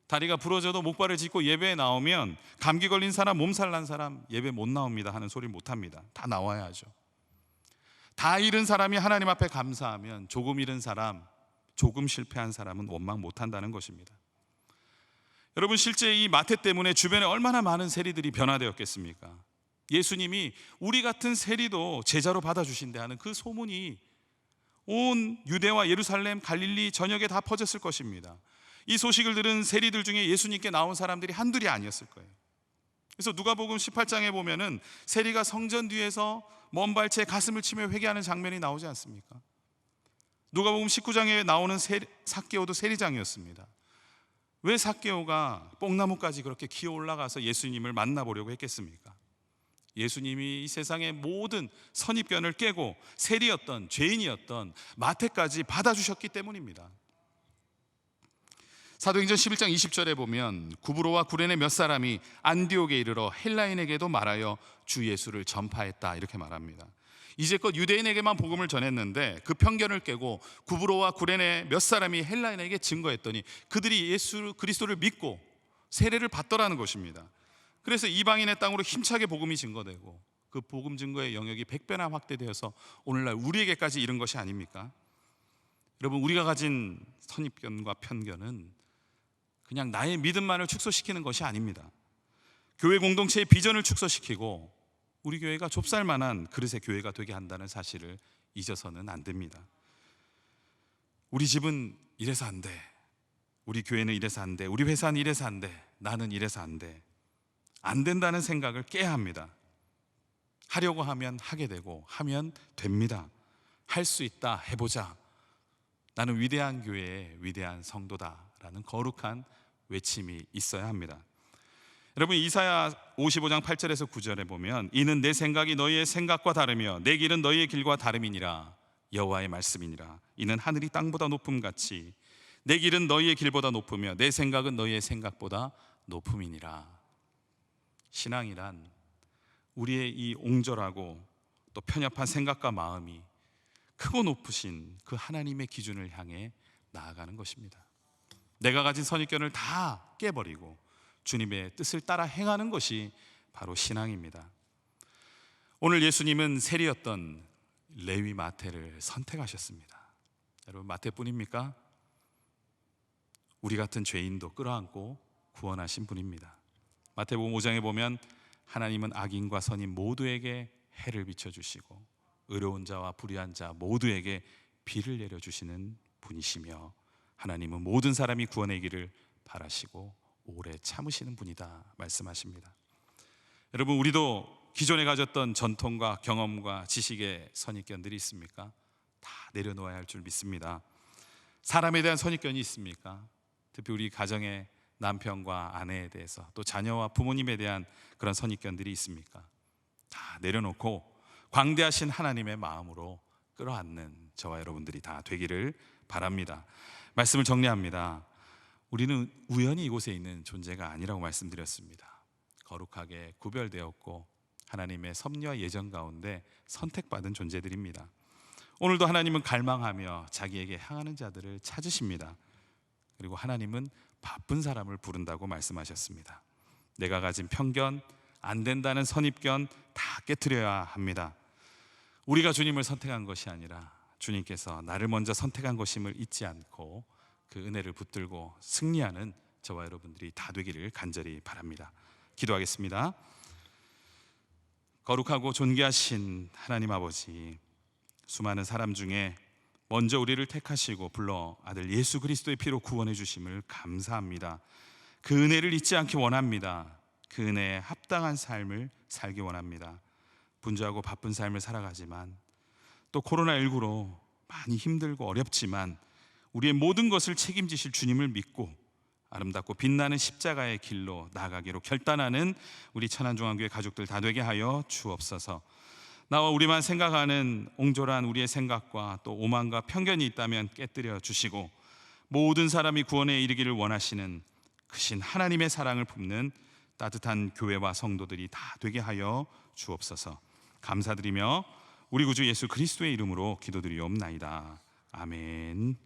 다리가 부러져도 목발을 짚고 예배에 나오면 감기 걸린 사람, 몸살 난 사람 예배 못 나옵니다 하는 소리 못 합니다. 다 나와야 하죠. 다 잃은 사람이 하나님 앞에 감사하면 조금 잃은 사람, 조금 실패한 사람은 원망 못 한다는 것입니다. 여러분, 실제 이 마태 때문에 주변에 얼마나 많은 세리들이 변화되었겠습니까? 예수님이 우리 같은 세리도 제자로 받아주신대 하는 그 소문이 온 유대와 예루살렘, 갈릴리 전역에 다 퍼졌을 것입니다. 이 소식을 들은 세리들 중에 예수님께 나온 사람들이 한둘이 아니었을 거예요. 그래서 누가복음 18장에 보면은 세리가 성전 뒤에서 먼 발치에 가슴을 치며 회개하는 장면이 나오지 않습니까? 누가복음 19장에 나오는 삭개오도 세리장이었습니다. 왜 삭개오가 뽕나무까지 그렇게 기어 올라가서 예수님을 만나보려고 했겠습니까? 예수님이 이 세상의 모든 선입견을 깨고 세리였던, 죄인이었던 마태까지 받아주셨기 때문입니다. 사도행전 11장 20절에 보면 구브로와 구레네 몇 사람이 안디옥에 이르러 헬라인에게도 말하여 주 예수를 전파했다 이렇게 말합니다. 이제껏 유대인에게만 복음을 전했는데 그 편견을 깨고 구브로와 구레네 몇 사람이 헬라인에게 증거했더니 그들이 예수 그리스도를 믿고 세례를 받더라는 것입니다. 그래서 이방인의 땅으로 힘차게 복음이 증거되고 그 복음 증거의 영역이 100배나 확대되어서 오늘날 우리에게까지 이른 것이 아닙니까? 여러분, 우리가 가진 선입견과 편견은 그냥 나의 믿음만을 축소시키는 것이 아닙니다. 교회 공동체의 비전을 축소시키고 우리 교회가 좁쌀만한 그릇의 교회가 되게 한다는 사실을 잊어서는 안 됩니다. 우리 집은 이래서 안 돼, 우리 교회는 이래서 안 돼, 우리 회사는 이래서 안 돼, 나는 이래서 안 돼, 안 된다는 생각을 깨야 합니다. 하려고 하면 하게 되고 하면 됩니다. 할 수 있다, 해보자. 나는 위대한 교회의 위대한 성도다라는 거룩한 외침이 있어야 합니다. 여러분, 이사야 55장 8절에서 9절에 보면 이는 내 생각이 너희의 생각과 다르며 내 길은 너희의 길과 다름이니라. 여호와의 말씀이니라. 이는 하늘이 땅보다 높음같이 내 길은 너희의 길보다 높으며 내 생각은 너희의 생각보다 높음이니라. 신앙이란 우리의 이 옹졸하고 또 편협한 생각과 마음이 크고 높으신 그 하나님의 기준을 향해 나아가는 것입니다. 내가 가진 선입견을 다 깨버리고 주님의 뜻을 따라 행하는 것이 바로 신앙입니다. 오늘 예수님은 세리였던 레위 마태를 선택하셨습니다. 여러분, 마태뿐입니까? 우리 같은 죄인도 끌어안고 구원하신 분입니다. 마태복음 5장에 보면 하나님은 악인과 선인 모두에게 해를 비춰주시고 의로운 자와 불의한 자 모두에게 비를 내려주시는 분이시며 하나님은 모든 사람이 구원의 길을 바라시고 오래 참으시는 분이다 말씀하십니다. 여러분, 우리도 기존에 가졌던 전통과 경험과 지식의 선입견들이 있습니까? 다 내려놓아야 할 줄 믿습니다. 사람에 대한 선입견이 있습니까? 특히 우리 가정의 남편과 아내에 대해서, 또 자녀와 부모님에 대한 그런 선입견들이 있습니까? 다 내려놓고 광대하신 하나님의 마음으로 끌어안는 저와 여러분들이 다 되기를 바랍니다. 말씀을 정리합니다. 우리는 우연히 이곳에 있는 존재가 아니라고 말씀드렸습니다. 거룩하게 구별되었고 하나님의 섭리와 예정 가운데 선택받은 존재들입니다. 오늘도 하나님은 갈망하며 자기에게 향하는 자들을 찾으십니다. 그리고 하나님은 바쁜 사람을 부른다고 말씀하셨습니다. 내가 가진 편견, 안 된다는 선입견 다 깨트려야 합니다. 우리가 주님을 선택한 것이 아니라 주님께서 나를 먼저 선택한 것임을 잊지 않고 그 은혜를 붙들고 승리하는 저와 여러분들이 다 되기를 간절히 바랍니다. 기도하겠습니다. 거룩하고 존귀하신 하나님 아버지, 수많은 사람 중에 먼저 우리를 택하시고 불러 아들 예수 그리스도의 피로 구원해 주심을 감사합니다. 그 은혜를 잊지 않기 원합니다. 그 은혜에 합당한 삶을 살기 원합니다. 분주하고 바쁜 삶을 살아가지만 또 코로나19로 많이 힘들고 어렵지만 우리의 모든 것을 책임지실 주님을 믿고 아름답고 빛나는 십자가의 길로 나아가기로 결단하는 우리 천안중앙교회 가족들 다 되게 하여 주옵소서. 나와 우리만 생각하는 옹졸한 우리의 생각과 또 오만과 편견이 있다면 깨뜨려 주시고 모든 사람이 구원에 이르기를 원하시는 크신 하나님의 사랑을 품는 따뜻한 교회와 성도들이 다 되게 하여 주옵소서. 감사드리며 우리 구주 예수 그리스도의 이름으로 기도드리옵나이다. 아멘.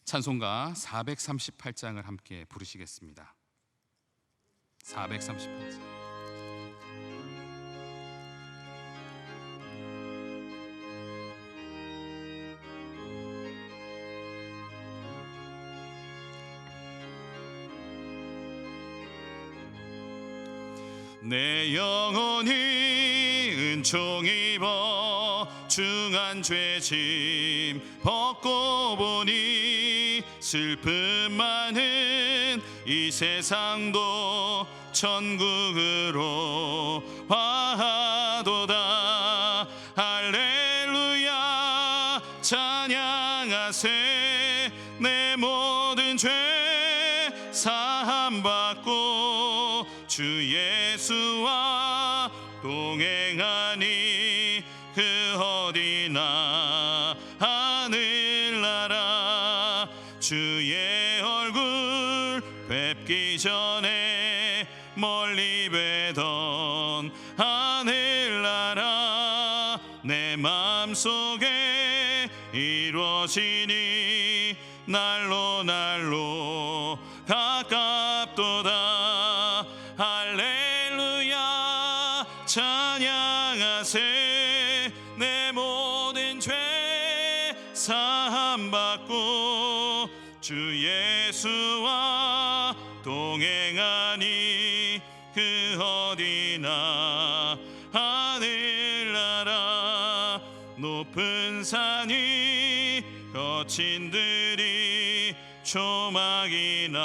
찬송가 438장을 함께 부르시겠습니다. 438장. 내 영혼이 은총 입어 중한 죄짐 벗고 보니 슬픔 많은 이 세상도 천국으로 화하도다. 할렐루야 찬양하세. 내 모든 죄 사함받고 주 예수와 동행하니 그 어디나 하늘나라. 주의 얼굴 뵙기 전에 멀리 뵈던 하늘나라 내 마음속에 이루어지니 날로 날로 가깝도다. 할렐루야 찬양하세. 내 모든 죄 사함받고 주 예수와 동행하니 그 어디나 하늘나라. 높은 산이 거친 들이 조막이나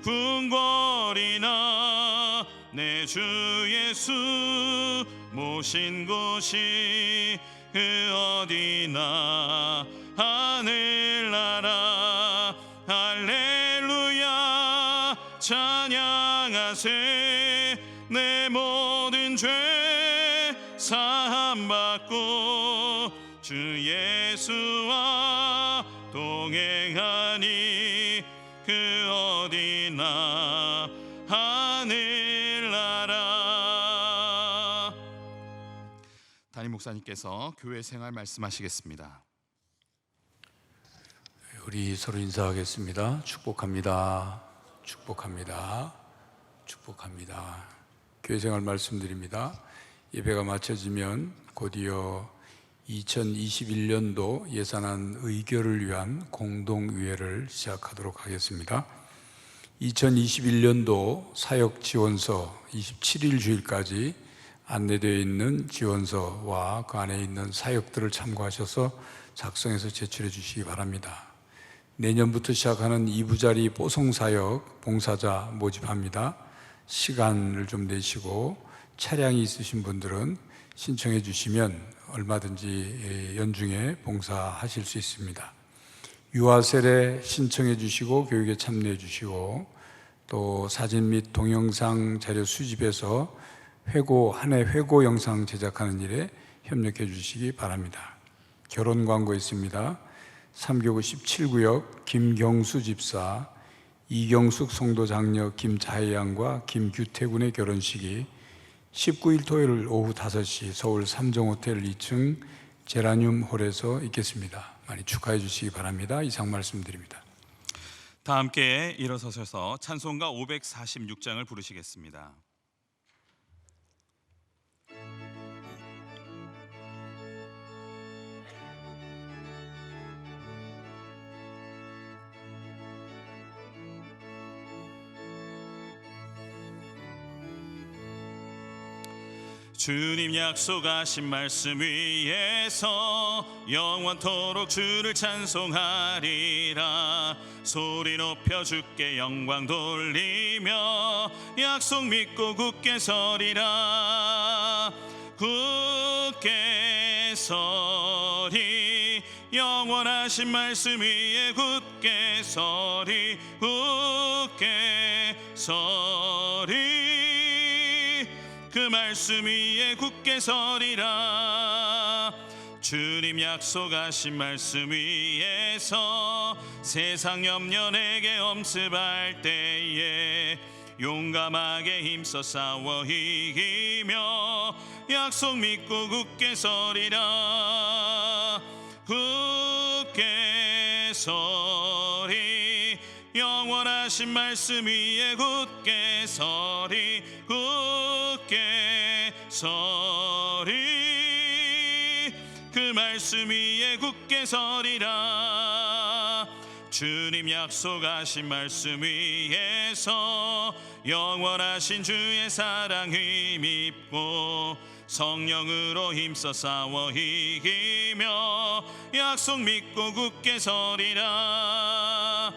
궁궐이나 내 주 예수 모신 곳이 그 어디나 하늘나라. 할렐루야 찬양하세. 내 모든 죄 사함받고 주 예수와 동행하니 그 어디나 하늘나라. 담임 목사님께서 교회 생활 말씀하시겠습니다. 우리 서로 인사하겠습니다. 축복합니다. 축복합니다. 축복합니다. 교회 생활 말씀드립니다. 예배가 마쳐지면 곧이어 2021년도 예산안 의결을 위한 공동의회를 시작하도록 하겠습니다. 2021년도 사역지원서 27일 주일까지 안내되어 있는 지원서와 그 안에 있는 사역들을 참고하셔서 작성해서 제출해 주시기 바랍니다. 내년부터 시작하는 2부자리 뽀송사역 봉사자 모집합니다. 시간을 좀 내시고 차량이 있으신 분들은 신청해 주시면 얼마든지 연중에 봉사하실 수 있습니다. 유아셀에 신청해 주시고 교육에 참여해 주시고 또 사진 및 동영상 자료 수집해서 한 해 회고 영상 제작하는 일에 협력해 주시기 바랍니다. 결혼 광고 있습니다. 3교구 17구역 김경수 집사, 이경숙 성도 장녀 김자혜 양과 김규태 군의 결혼식이 19일 토요일 오후 5시 서울 삼정호텔 2층 제라늄 홀에서 있겠습니다. 많이 축하해 주시기 바랍니다. 이상 말씀드립니다. 다 함께 일어서셔서 찬송가 546장을 부르시겠습니다. 주님 약속하신 말씀 위에서 영원토록 주를 찬송하리라. 소리 높여 주께 영광 돌리며 약속 믿고 굳게 서리라. 굳게 서리, 영원하신 말씀 위에 굳게 서리. 굳게 서리, 그 말씀 위에 굳게 서리라. 주님 약속하신 말씀 위에서 세상 염려 내게 엄습할 때에 용감하게 힘써 싸워 이기며 약속 믿고 굳게 서리라. 굳게 서리, 영원하신 말씀 위에 굳게 서리. 굳게 서리, 그 말씀 위에 굳게 서리라. 주님 약속하신 말씀 위에서 영원하신 주의 사랑 힘입고 성령으로 힘써 싸워 이기며 약속 믿고 굳게 서리라.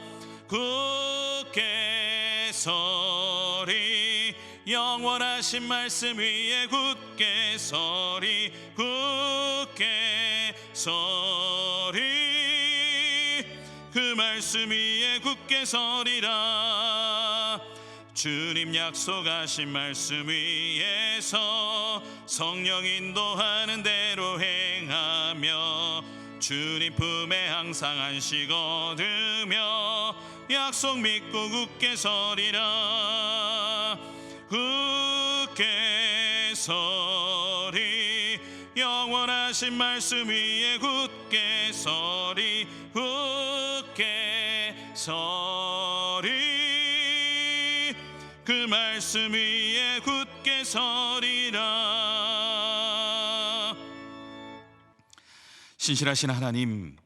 굳게 서리, 영원하신 말씀 위에 굳게 서리. 굳게 서리, 그 말씀 위에 굳게 서리라. 주님 약속하신 말씀 위에서 성령 인도하는 대로 행하며 주님 품에 항상 안식 얻으며 약속 믿고 굳게 서리라. 굳게 서리, 영원하신 말씀 위에 굳게 서리. 굳게 서리, 그 말씀 위에 굳게 서리라. 신실하신 하나님,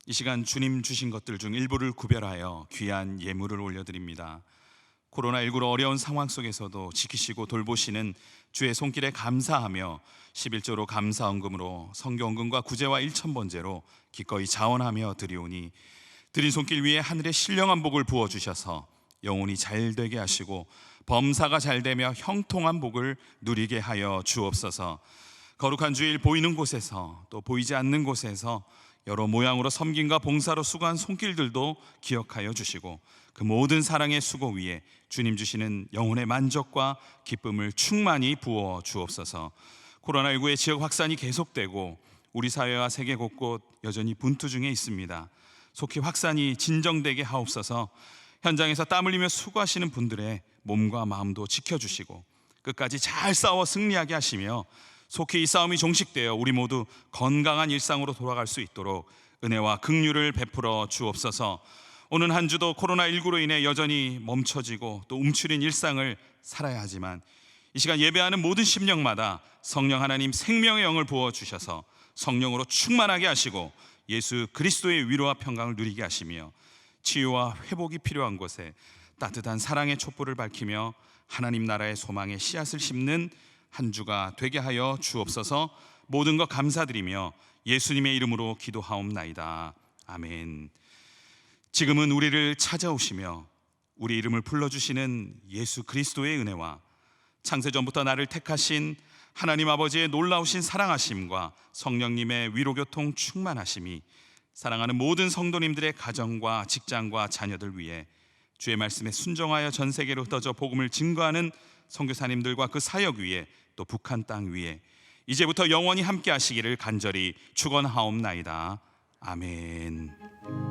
이 시간 주님 주신 것들 중 일부를 구별하여 귀한 예물을 올려드립니다. 코로나19로 어려운 상황 속에서도 지키시고 돌보시는 주의 손길에 감사하며 11조로 감사헌금으로 선교헌금과 구제와 일천번제로 기꺼이 자원하며 드리오니 드린 손길 위에 하늘의 신령한 복을 부어주셔서 영혼이 잘되게 하시고 범사가 잘되며 형통한 복을 누리게 하여 주옵소서. 거룩한 주일 보이는 곳에서 또 보이지 않는 곳에서 여러 모양으로 섬김과 봉사로 수고한 손길들도 기억하여 주시고 그 모든 사랑의 수고 위에 주님 주시는 영혼의 만족과 기쁨을 충만히 부어 주옵소서. 코로나19의 지역 확산이 계속되고 우리 사회와 세계 곳곳 여전히 분투 중에 있습니다. 속히 확산이 진정되게 하옵소서. 현장에서 땀 흘리며 수고하시는 분들의 몸과 마음도 지켜주시고 끝까지 잘 싸워 승리하게 하시며 속히 이 싸움이 종식되어 우리 모두 건강한 일상으로 돌아갈 수 있도록 은혜와 긍휼을 베풀어 주옵소서. 오는 한 주도 코로나19로 인해 여전히 멈춰지고 또 움츠린 일상을 살아야 하지만 이 시간 예배하는 모든 심령마다 성령 하나님 생명의 영을 부어주셔서 성령으로 충만하게 하시고 예수 그리스도의 위로와 평강을 누리게 하시며 치유와 회복이 필요한 곳에 따뜻한 사랑의 촛불을 밝히며 하나님 나라의 소망의 씨앗을 심는 한 주가 되게 하여 주옵소서. 모든 것 감사드리며 예수님의 이름으로 기도하옵나이다. 아멘. 지금은 우리를 찾아오시며 우리 이름을 불러주시는 예수 그리스도의 은혜와 창세전부터 나를 택하신 하나님 아버지의 놀라우신 사랑하심과 성령님의 위로교통 충만하심이 사랑하는 모든 성도님들의 가정과 직장과 자녀들 위해 주의 말씀에 순종하여 전 세계로 흩어져 복음을 증거하는 선교사님들과 그 사역 위에 또 북한 땅 위에 이제부터 영원히 함께 하시기를 간절히 축원하옵나이다. 아멘.